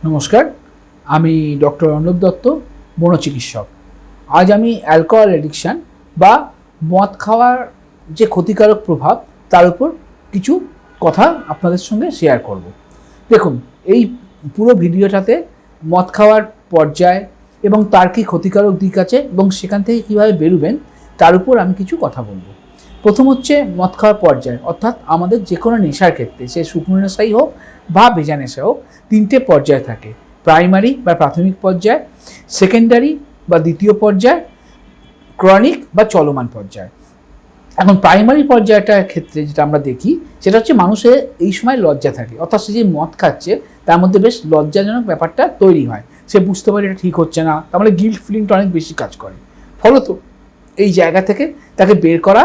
নমস্কার, আমি ডক্টর অর্ণব দত্ত, মনোচিকিৎসক। আজ আমি অ্যালকোহল অ্যাডিকশান বা মদ খাওয়ার যে ক্ষতিকারক প্রভাব তার উপর কিছু কথা আপনাদের সঙ্গে শেয়ার করব। দেখুন, এই পুরো ভিডিওটাতে মদ খাওয়ার পর্যায় এবং তার কী ক্ষতিকারক দিক আছে এবং সেখান থেকে কীভাবে বেরোবেন তার উপর আমি কিছু কথা বলবো। প্রথম হচ্ছে মদ খাওয়ার পর্যায়, অর্থাৎ আমাদের যে কোনো নেশার ক্ষেত্রে, সে শুকনো নেশাই হোক বা ভেজা নেশা হোক, তিনটে পর্যায় থাকে। প্রাইমারি বা প্রাথমিক পর্যায়, সেকেন্ডারি বা দ্বিতীয় পর্যায়, ক্রনিক বা চলমান পর্যায়। এখন প্রাইমারি পর্যায়টার ক্ষেত্রে যেটা আমরা দেখি সেটা হচ্ছে মানুষের এই সময় লজ্জা থাকে, অর্থাৎ সে যে মদ খাচ্ছে তার মধ্যে বেশ লজ্জাজনক ব্যাপারটা তৈরি হয়। সে বুঝতে পারে এটা ঠিক হচ্ছে না, তার মানে গিল্ট ফিলিংটা অনেক বেশি কাজ করে। ফলত এই জায়গা থেকে তাকে বের করা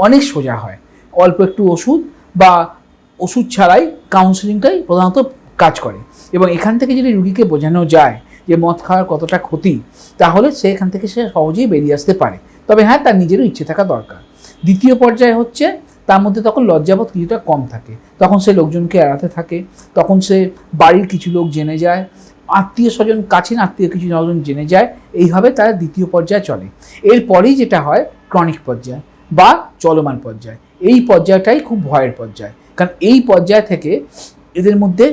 অনেক সোজা হয়। অল্প একটু ওষুধ বা ওষুধ ছাড়াই কাউন্সেলিংটাই প্রধানত কাজ করে। এবং এখান থেকে যদি রুগীকে বোঝানো যায় যে মদ খাওয়ার কতটা ক্ষতি, তাহলে সে এখান থেকে সে সহজেই বেরিয়ে আসতে পারে। তবে হ্যাঁ, তার নিজেরও ইচ্ছে থাকা দরকার। দ্বিতীয় পর্যায়ে হচ্ছে তার মধ্যে তখন লজ্জাবোধ কিছুটা কম থাকে, তখন সে লোকজনকে এড়াতে থাকে, তখন সে বাড়ির কিছু লোক জেনে যায়, আত্মীয় স্বজন, কাছের আত্মীয় কিছু জন জেনে যায়। এইভাবে তার দ্বিতীয় পর্যায়ে চলে। এরপরেই যেটা হয় ক্রনিক পর্যায় বা চলমান পর্যায়। এই পর্যায়টাই খুব ভয়ের পর্যায়, কারণ এই পর্যায় থেকে এদের মধ্যে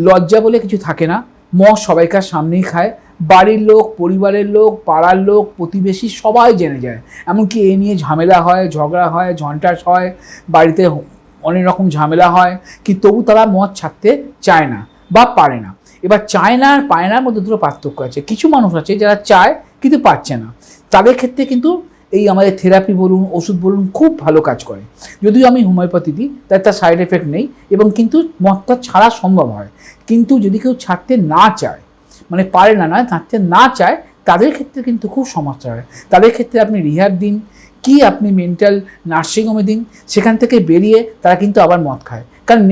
লজ্জা বলে কিছু থাকে না। মদ সবাইকার সামনেই খায়, বাড়ির লোক, পরিবারের লোক, পাড়ার লোক, প্রতিবেশী সবাই জেনে যায়। এমনকি এ নিয়ে ঝামেলা হয়, ঝগড়া হয়, ঝন্টাস হয়, বাড়িতে অনেক রকম ঝামেলা হয়, কি তবু তারা মদ ছাড়তে চায় না বা পারে না। এবার চায় না আর পায় নার মধ্যে দুটো পার্থক্য আছে। কিছু মানুষ আছে যারা চায় কিন্তু পারছে না, তাদের ক্ষেত্রে কিন্তু এই আমাদের থেরাপি বলুন, ওষুধ বলুন, খুব ভালো কাজ করে। যদিও আমি হোমিওপ্যাথি দিই, তার সাইড এফেক্ট নেই এবং কিন্তু মদটা ছাড়া সম্ভব হয়। কিন্তু যদি কেউ ছাড়তে না চায়, মানে পারে না, নয় ছাড়তে না চায়, তাদের ক্ষেত্রে কিন্তু খুব সমস্যা হয়। তাদের ক্ষেত্রে আপনি রিহ্যাব দিন কি আপনি মেন্টাল নার্সিংহোমে দিন, সেখান থেকে বেরিয়ে তারা কিন্তু আবার মদ খায়। কারণ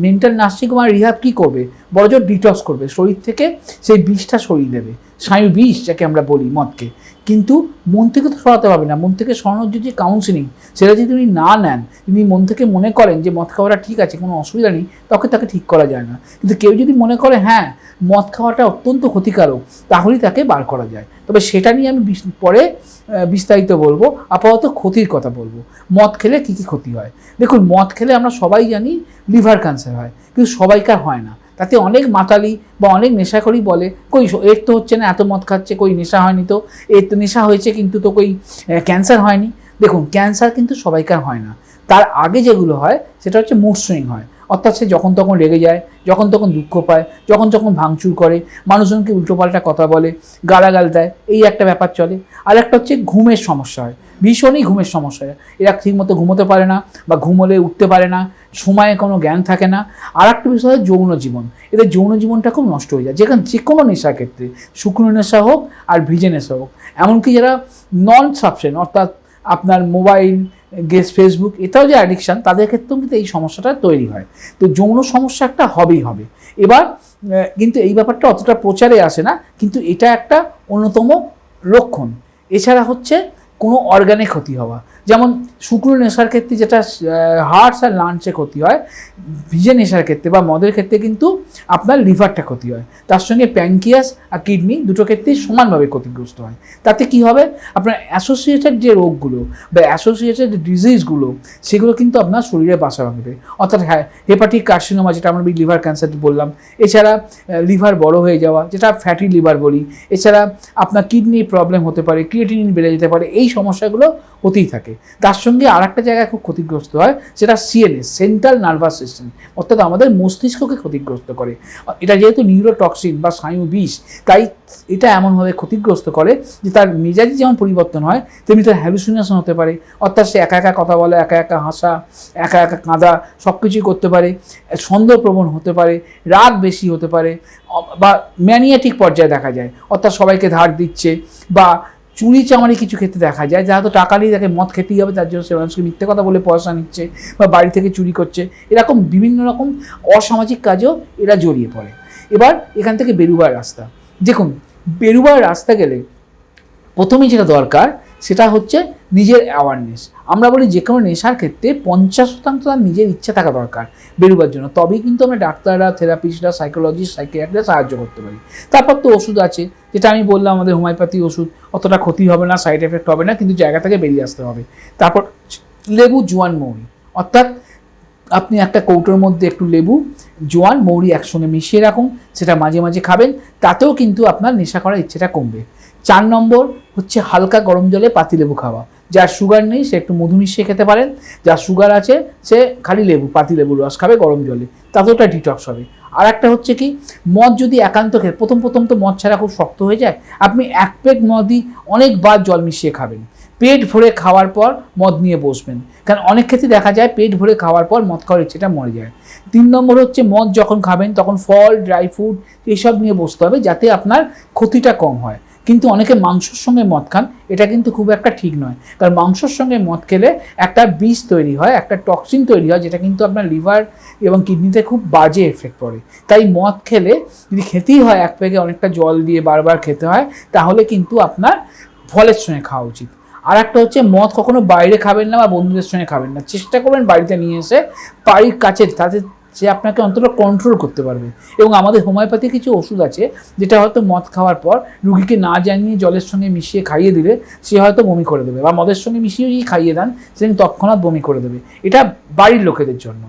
মেন্টাল নার্সিংহোম আর রিহ্যাব কী করবে? বড়জোর ডিটক্স করবে, শরীর থেকে সেই বিষটা সরিয়ে দেবে, স্নায়ু বিষ যাকে আমরা বলি মদকে। কিন্তু মন থেকে তো সরাতে পারবে না। মন থেকে সরানোর যে কাউন্সিলিং, সেটা যদি তিনি না নেন, তিনি মন থেকে মনে করেন যে মদ খাওয়াটা ঠিক আছে, কোনো অসুবিধা নেই, তখন তাকে ঠিক করা যায় না। কিন্তু কেউ যদি মনে করে হ্যাঁ মদ খাওয়াটা অত্যন্ত ক্ষতিকারক, তাহলেই তাকে বার করা যায়। তবে সেটা নিয়ে আমি পরে বিস্তারিত বলবো। আপাতত ক্ষতির কথা বলবো। মদ খেলে কী কী ক্ষতি হয়। দেখুন, মদ খেলে আমরা সবাই জানি লিভার ক্যান্সার হয়, কিন্তু সবাইকার হয় না। তাতে অনেক মাতালি বা অনেক নেশাখোরই বলে কই এর তো হচ্ছে না, এত মদ খাচ্ছে, কই নেশা হয়নি, তো এর তো নেশা হয়েছে কিন্তু তো কই ক্যান্সার হয়নি। দেখুন, ক্যান্সার কিন্তু সবাইকার হয় না। তার আগে যেগুলো হয় সেটা হচ্ছে মুড সুইং হয়, অর্থাৎ সে যখন তখন রেগে যায়, যখন তখন দুঃখ পায়, যখন তখন ভাঙচুর করে, মানুষজনকে উল্টোপাল্টা কথা বলে, গালাগাল দেয়, এই একটা ব্যাপার চলে। আর একটা হচ্ছে ঘুমের সমস্যা হয়, ভীষণই ঘুমের সমস্যা হয়। এরা ঠিকমতো ঘুমোতে পারে না বা ঘুমোলে উঠতে পারে না, সময়ে কোনো জ্ঞান থাকে না। আর একটা বিষয় হয় যৌন জীবন। এদের যৌন জীবনটা খুব নষ্ট হয়ে যায়, যেখানে যে কোনো নেশার ক্ষেত্রে, শুকনো নেশা হোক আর ভিজে নেশা হোক। এমনকি যারা নন সাবস্টেন্স, অর্থাৎ আপনার মোবাইল, ফেসবুক, এটাও যে অ্যাডিকশান, তাদের ক্ষেত্রেও কিন্তু এই সমস্যাটা তৈরি হয়। তো যৌন সমস্যা একটা হবেই হবে। এবার কিন্তু এই ব্যাপারটা অতটা প্রচারে আসে না, কিন্তু এটা একটা অন্যতম লক্ষণ। এছাড়া হচ্ছে কোনো অর্গানে ক্ষতি হওয়া, যেমন শুকনো নেশার ক্ষেত্রে যেটা হার্টস আর লাঞ্চে ক্ষতি হয়, ভিজে নেশার ক্ষেত্রে বা মদের ক্ষেত্রে কিন্তু আপনার লিভারটা ক্ষতি হয়। তার সঙ্গে প্যানক্রিয়াস আর কিডনি দুটো ক্ষেত্রেই সমানভাবে ক্ষতিগ্রস্ত হয়। তাতে কি হবে, আপনার অ্যাসোসিয়েটেড যে রোগগুলো বা অ্যাসোসিয়েটেড ডিজিজগুলো, সেগুলো কিন্তু আপনার শরীরে বাসা বাঁধবে। অর্থাৎ হ্যাঁ, হেপাটিক কার্সিনোমা, যেটা আমরা লিভার ক্যান্সার বললাম, এছাড়া লিভার বড় হয়ে যাওয়া, যেটা ফ্যাটি লিভার বলি, এছাড়া আপনার কিডনির প্রবলেম হতে পারে, ক্রিয়েটিনিন বেড়ে যেতে পারে, এই সমস্যাগুলো হতেই থাকে। তার সঙ্গে আর একটা জায়গায় খুব ক্ষতিগ্রস্ত হয়, সেটা সিএনএস, সেন্ট্রাল নার্ভাস সিস্টেম, অর্থাৎ আমাদের মস্তিষ্ককে ক্ষতিগ্রস্ত করে। এটা যেহেতু নিউরোটক্সিন বা স্নায়ু বিষ, তাই এটা এমনভাবে ক্ষতিগ্রস্ত করে যে তার মেজাজে যেমন পরিবর্তন হয়, তেমনি তার হ্যালুসিনেশন হতে পারে। অর্থাৎ সে একা একা কথা বলে, একা একা হাসা, একা একা কাঁদা, সব কিছুই করতে পারে। সন্দেহপ্রবণ হতে পারে, রাগ বেশি হতে পারে, বা ম্যানিয়াটিক পর্যায়ে দেখা যায়, অর্থাৎ সবাইকে ধার দিচ্ছে, বা চুরি চামারি কিছু ক্ষেত্রে দেখা যায়। যারা তো টাকা নিয়ে তাকে মদ খেতেই হবে, তার জন্য সে মানুষকে মিথ্যে কথা বলে পয়সা নিচ্ছে বা বাড়ি থেকে চুরি করছে। এরকম বিভিন্ন রকম অসামাজিক কাজেও এরা জড়িয়ে পড়ে। এবার এখান থেকে বেরোবার রাস্তা, দেখুন, বেরোবার রাস্তা গেলে প্রথমেই যেটা দরকার সেটা হচ্ছে নিজের অ্যাওয়ারনেস। আমরা বলি যে কোনো নেশার ক্ষেত্রে 50% তার নিজের ইচ্ছা থাকা দরকার বেরোবার জন্য, তবেই কিন্তু আমরা ডাক্তাররা, থেরাপিস্টরা, সাইকোলজিস্ট, সাইকিয়াট্রিস্টরা সাহায্য করতে পারি। তারপর তো ওষুধ আছে, যেটা আমি বললাম আমাদের হোমিওপ্যাথি ওষুধ, অতটা ক্ষতি হবে না, সাইড এফেক্ট হবে না, কিন্তু জায়গা থেকে বেরিয়ে আসতে হবে। তারপর লেবু, জোয়ান, মৌরি, অর্থাৎ আপনি একটা কৌটোর মধ্যে একটু লেবু, জোয়ান, মৌরি একসঙ্গে মিশিয়ে রাখুন, সেটা মাঝে মাঝে খাবেন, তাতেও কিন্তু আপনার নেশা করার ইচ্ছেটা কমবে। 4 নম্বর হচ্ছে হালকা গরম জলে পাতিলেবু খাওয়া। যার সুগার নেই সে একটু মধু মিশিয়ে খেতে পারেন, যার সুগার আছে সে খালি লেবু, পাতিলেবুর রস খাবে গরম জলে, তাতেও ওটা ডিটক্স হবে। আর একটা হচ্ছে কি, মদ যদি একান্ত খেয়ে, প্রথম তো মদ ছাড়া খুব শক্ত হয়ে যায়, আপনি 1 প্লেট মদই অনেকবার জল মিশিয়ে খাবেন, পেট ভরে খাওয়ার পর মদ নিয়ে বসবেন, কারণ অনেক ক্ষেত্রে দেখা যায় পেট ভরে খাওয়ার পর মদ খাওয়ার ইচ্ছেটা মরে যায়। 3 নম্বর হচ্ছে মদ যখন খাবেন তখন ফল, ড্রাই ফ্রুট এইসব নিয়ে বসতে হবে, যাতে আপনার ক্ষতিটা কম হয়। কিন্তু অনেকে মাংসর সঙ্গে মদ খান, এটা কিন্তু খুব একটা ঠিক নয়, কারণ মাংসর সঙ্গে মদ খেলে একটা বিষ তৈরি হয়, একটা টক্সিন তৈরি হয়, যেটা কিন্তু আপনার লিভার এবং কিডনিতে খুব বাজে এফেক্ট পড়ে। তাই মদ খেলে যদি খেতেই হয় 1 প্যাকে অনেকটা জল দিয়ে বারবার খেতে হয়, তাহলে কিন্তু আপনার ফলের সঙ্গে খাওয়া উচিত। আর একটা হচ্ছে মদ কখনো বাইরে খাবেন না বা বন্ধুদের সঙ্গে খাবেন না, চেষ্টা করবেন বাড়িতে নিয়ে এসে বাড়ির কাছে, তাতে সে আপনাকে অন্তত কন্ট্রোল করতে পারবে। এবং আমাদের হোমিওপ্যাথি কিছু ওষুধ আছে যেটা হয়তো মদ খাওয়ার পর রুগীকে না জানিয়ে জলের সঙ্গে মিশিয়ে খাইয়ে দিলে সে হয়তো বমি করে দেবে, বা মদের সঙ্গে মিশিয়ে যদি খাইয়ে দেন সে তৎক্ষণাৎ বমি করে দেবে। এটা বাড়ির লোকেদের জন্য।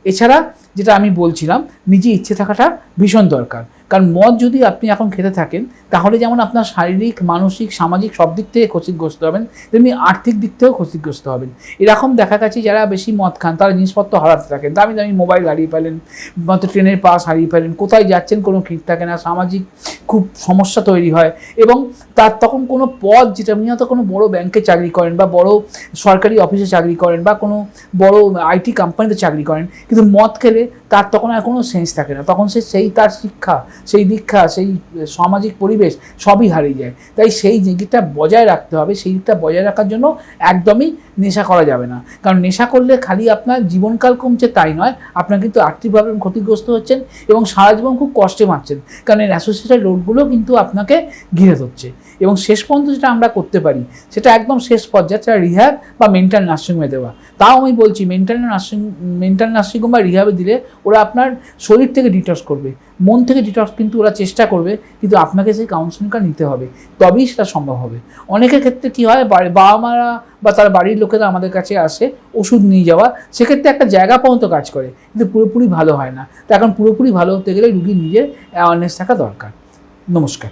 এছাড়া যেটা আমি বলছিলাম, নিজে ইচ্ছে থাকাটা ভীষণ দরকার, কারণ মদ যদি আপনি এখন খেতে থাকেন তাহলে যেমন আপনার শারীরিক, মানসিক, সামাজিক সব দিক থেকে ক্ষতিগ্রস্ত হবেন, তেমনি আর্থিক দিক থেকেও ক্ষতিগ্রস্ত হবেন। এরকম দেখা গেছে যারা বেশি মদ খান তারা জিনিসপত্র হারাতে থাকেন, দামি দামি মোবাইল হারিয়ে ফেলেন, হয়তো ট্রেনের পাস হারিয়ে ফেলেন, কোথায় যাচ্ছেন কোনো ঠিক থাকে না, সামাজিক খুব সমস্যা তৈরি হয়, এবং তার তখন কোনো পদ, যেটা আপনি হয়তো কোনো বড় ব্যাংকে চাকরি করেন বা বড় সরকারি অফিসে চাকরি করেন বা কোনো বড় আইটি কোম্পানিতে চাকরি করেন, কিন্তু মদ খেলে তার তখন আর কোনো সেন্স থাকে না, তখন সেই তার শিক্ষা, সেই দীক্ষা, সেই সামাজিক পরিবেশ সবই হারিয়ে যায়। তাই সেই দিকটা বজায় রাখতে হবে। সেই দিকটা বজায় রাখার জন্য একদমই নেশা করা যাবে না, কারণ নেশা করলে খালি আপনার জীবনকাল কমছে তাই নয়, আপনার কিন্তু আর্থিকভাবে ক্ষতিগ্রস্ত হচ্ছেন এবং সারা জীবন খুব কষ্টে মারছেন, কারণ এর অ্যাসোসিয়েটেড রোগগুলো কিন্তু আপনাকে ঘিরে ধরছে। এবং শেষ পর্যন্ত যেটা আমরা করতে পারি সেটা একদম শেষ পর্যায়ে, সেটা রিহ্যাব বা মেন্টাল নার্সিংহোমে দেওয়া। তাও আমি বলছি মেন্টাল নার্সিংহোম বা রিহ্যাবে দিলে ওরা আপনার শরীর থেকে ডিটক্স করবে, মন থেকে ডিটক্স কিন্তু ওরা চেষ্টা করবে, কিন্তু আপনাকে সেই কাউন্সেলিংটা নিতে হবে, তবেই সেটা সম্ভব হবে। অনেকের ক্ষেত্রে কী হয়, বাবা মারা বা তার বাড়ির লোকেরা আমাদের কাছে আসে ওষুধ নিয়ে যাওয়া, সেক্ষেত্রে একটা জায়গা পর্যন্ত কাজ করে, কিন্তু পুরোপুরি ভালো হয় না। তো এখন পুরোপুরি ভালো হতে গেলে রুগীর নিজের অ্যাওয়ারনেস থাকা দরকার। নমস্কার।